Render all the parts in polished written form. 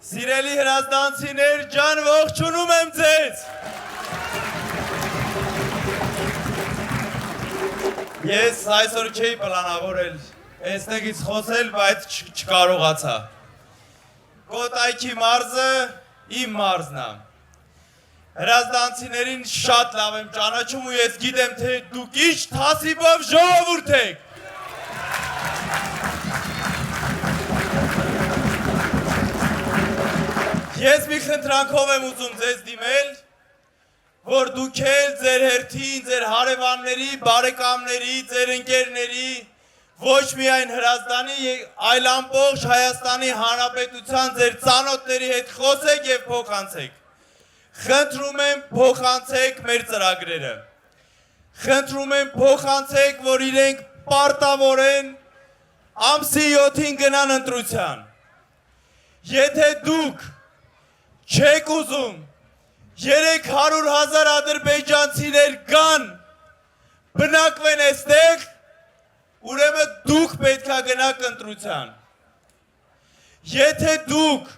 Սիրելի հրազդանցիներ, ջան ողջունում եմ ձեզ։ Ես այսօր չէի պլանավորել այստեղից խոսել, բայց չկարողացա։ Կոտայքի մարզը իմ մարզն է։ Հրազդանցիներին շատ լավ եմ ճանաչում ու ես գիտեմ, թե դուք ինչ թասիբով ժողովուրդ եք։ Ես մի խնդրանքով եմ ուզում ձեզ դիմել, որ դուք էլ ձեր հերթին, ձեր հարևանների, բարեկամների, ձեր ընկերների, ոչ միայն Հրազդանի, այլ ամբողջ Հայաստանի Հանրապետության ձեր ծանոթների հետ խոսեք և փոխանցեք։ Խնդրում եմ փոխանցեք մեր ծրագրերը։ Խնդրում եմ փոխանցեք, որ իրենք պարտավորեն ամսի 7-ին գնան ընտրության։ Եթե դուք չեք ուզում 300,000 ադրբեջանցիներ գան, բնակվեն այստեղ, ուրեմն դուք պետք է գնաք ընտրության։ Եթե դուք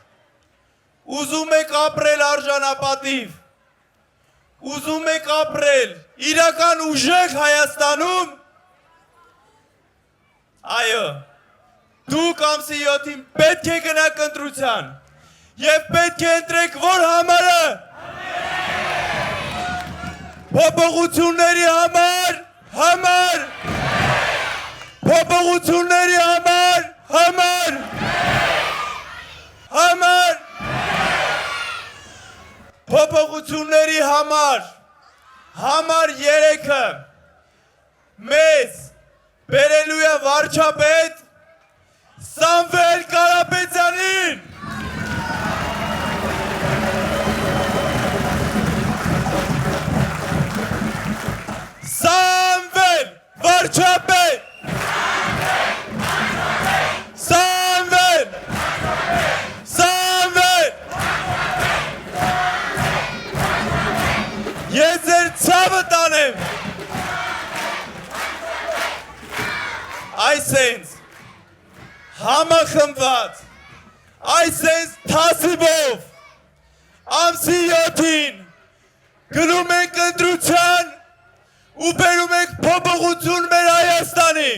ուզում եք ապրել արժանապատիվ, ուզում եք ապրել իրական ուժեղ Հայաստանում, այո, դուք ամսի 7-ին պետք է գնաք ընտրության և պետք է ընտրեք որ համարը։ Փոփոխությունների համար, փոփոխությունների համար, փոփոխությունների համար 3-ը մեզ բերելու է վարչապետ Սամվել Կարապետյանին։ Սամվել վարչապետ, Սամվել, ես ձեր ցավը տանեմ, այսենց համախմբված, այսենց թասիբով, ամսի 7-ին գնում ենք ընտրության ու բերում ենք փոփոխություն մեր Հայաստանին։